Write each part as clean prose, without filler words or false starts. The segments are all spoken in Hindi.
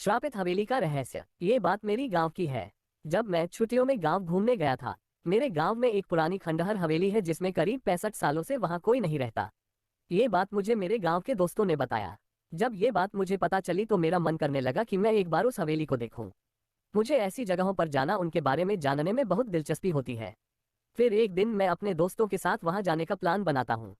श्रापित हवेली का रहस्य। ये बात मेरी गांव की है। जब मैं छुट्टियों में गांव घूमने गया था, मेरे गांव में एक पुरानी खंडहर हवेली है जिसमें करीब 65 सालों से वहां कोई नहीं रहता। ये बात मुझे मेरे गांव के दोस्तों ने बताया। जब ये बात मुझे पता चली तो मेरा मन करने लगा कि मैं एक बार उस हवेली को देखूं। मुझे ऐसी जगहों पर जाना, उनके बारे में जानने में बहुत दिलचस्पी होती है। फिर एक दिन मैं अपने दोस्तों के साथ वहां जाने का प्लान बनाता हूँ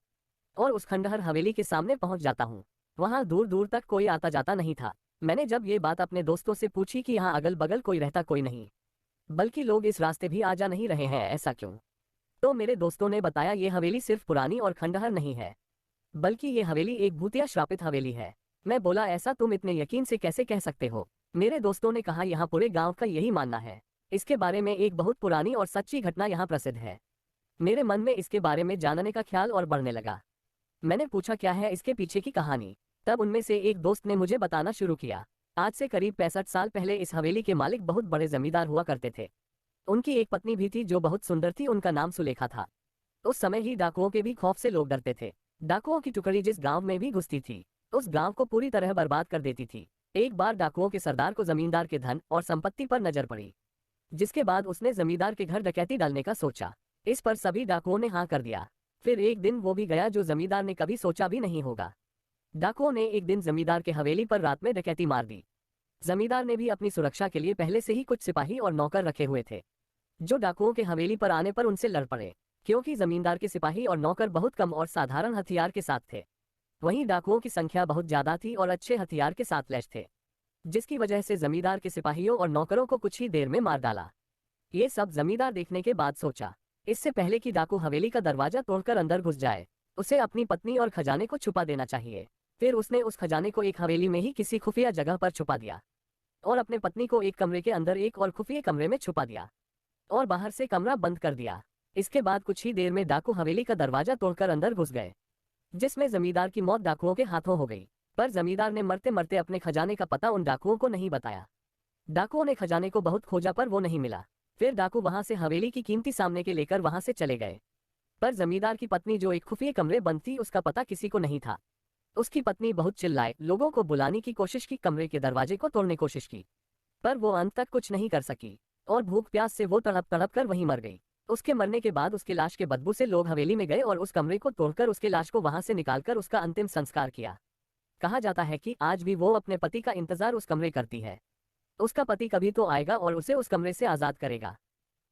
और उस खंडहर हवेली के सामने पहुंच जाता हूँ। वहां दूर दूर तक कोई आता जाता नहीं था। मैंने जब ये बात अपने दोस्तों से पूछी कि यहाँ अगल बगल कोई रहता कोई नहीं, बल्कि लोग इस रास्ते भी आ जा नहीं रहे हैं, ऐसा क्यों? तो मेरे दोस्तों ने बताया ये हवेली सिर्फ पुरानी और खंडहर नहीं है, बल्कि ये हवेली एक भूतिया श्रापित हवेली है। मैं बोला, ऐसा तुम इतने यकीन से कैसे कह सकते हो? मेरे दोस्तों ने कहा, यहाँ पूरे गांव का यही मानना है। इसके बारे में एक बहुत पुरानी और सच्ची घटना यहाँ प्रसिद्ध है। मेरे मन में इसके बारे में जानने का ख्याल और बढ़ने लगा। मैंने पूछा, क्या है इसके पीछे की कहानी? तब उनमें से एक दोस्त ने मुझे बताना शुरू किया। आज से करीब 65 साल पहले इस हवेली के मालिक बहुत बड़े जमींदार हुआ करते थे। उनकी एक पत्नी भी थी जो बहुत सुंदर थी। उनका नाम सुलेखा था। उस समय ही डाकुओं के भी खौफ से लोग डरते थे। डाकुओं की टुकड़ी जिस गांव में भी घुसती थी, उस गांव को पूरी तरह बर्बाद कर देती थी। एक बार डाकुओं के सरदार को जमींदार के धन और संपत्ति पर नजर पड़ी, जिसके बाद उसने जमींदार के घर डकैती डालने का सोचा। इस पर सभी डाकुओं ने हाँ कर दिया। फिर एक दिन वो भी गया जो जमींदार ने कभी सोचा भी नहीं होगा। डाकुओं ने एक दिन जमींदार के हवेली पर रात में डकैती मार दी। जमींदार ने भी अपनी सुरक्षा के लिए पहले से ही कुछ सिपाही और नौकर रखे हुए थे, जो डाकुओं के हवेली पर आने पर उनसे लड़ पड़े, क्योंकि जमींदार के सिपाही और नौकर बहुत कम और साधारण हथियार के साथ थे। वहीं डाकुओं की संख्या बहुत ज्यादा थी और अच्छे हथियार के साथ लैस थे, जिसकी वजह से जमींदार के सिपाहियों और नौकरों को कुछ ही देर में मार डाला। ये सब जमींदार देखने के बाद सोचा, इससे पहले कि डाकू हवेली का दरवाजा तोड़कर अंदर घुस जाए, उसे अपनी पत्नी और खजाने को छुपा देना चाहिए। फिर उसने उस खजाने को एक हवेली में ही किसी खुफिया जगह पर छुपा दिया और अपने पत्नी को एक कमरे के अंदर एक और खुफिया कमरे में छुपा दिया और बाहर से कमरा बंद कर दिया। इसके बाद कुछ ही देर में डाकू हवेली का दरवाजा तोड़कर अंदर घुस गए, जिसमें जमींदार की मौत डाकुओं के हाथों हो गई। पर जमींदार ने मरते मरते अपने खजाने का पता उन डाकुओं को नहीं बताया। डाकुओं ने खजाने को बहुत खोजा पर वो नहीं मिला। फिर डाकू वहां से हवेली की कीमती सामने के लेकर वहां से चले गए। पर जमींदार की पत्नी जो एक खुफिया कमरे बंद थी, उसका पता किसी को नहीं था। उसकी पत्नी बहुत चिल्लाए, लोगों को बुलाने की कोशिश की, कमरे के दरवाजे को तोड़ने की कोशिश की, पर वो अंत तक कुछ नहीं कर सकी और भूख प्यास से वो तड़प तड़प कर वहीं मर गई। उसके मरने के बाद उसके लाश के बदबू से लोग हवेली में गए और उस कमरे को तोड़कर उसके लाश को वहां से निकालकर उसका अंतिम संस्कार किया। कहा जाता है कि आज भी वो अपने पति का इंतजार उस कमरे करती है। उसका पति कभी तो आएगा और उसे उस कमरे से आजाद करेगा,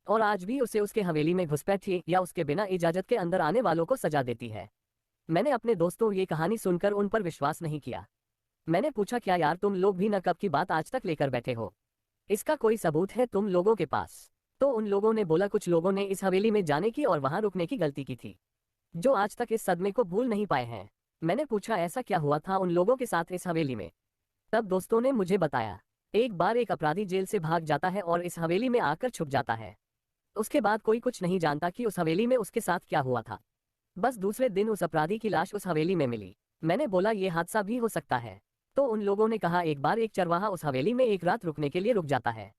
और आज भी उसे उसके हवेली में घुसपैठ या उसके बिना इजाजत के अंदर आने वालों को सजा देती है। मैंने अपने दोस्तों ये कहानी सुनकर उन पर विश्वास नहीं किया। मैंने पूछा, क्या यार तुम लोग भी न कब की बात आज तक लेकर बैठे हो? इसका कोई सबूत है तुम लोगों के पास? तो उन लोगों ने बोला, कुछ लोगों ने इस हवेली में जाने की और वहां रुकने की गलती की थी, जो आज तक इस सदमे को भूल नहीं पाए हैं। मैंने पूछा, ऐसा क्या हुआ था उन लोगों के साथ इस हवेली में? तब दोस्तों ने मुझे बताया, एक बार एक अपराधी जेल से भाग जाता है और इस हवेली में आकर छुप जाता है। उसके बाद कोई कुछ नहीं जानता कि उस हवेली में उसके साथ क्या हुआ था। बस दूसरे दिन उस अपराधी की लाश उस हवेली में मिली। मैंने बोला, यह हादसा भी हो सकता है? तो उन लोगों ने कहा, एक बार एक चरवाहा उस हवेली में एक रात रुकने के लिए रुक जाता है,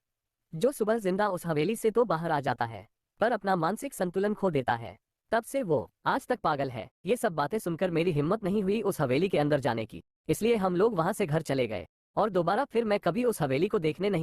जो सुबह जिंदा उस हवेली से तो बाहर आ जाता है, पर अपना मानसिक संतुलन खो देता है। तब से वो आज तक पागल है। ये सब बातें सुनकर मेरी हिम्मत नहीं हुई उस हवेली के अंदर जाने की, इसलिए हम लोग वहां से घर चले गए और दोबारा फिर मैं कभी उस हवेली को देखने नहीं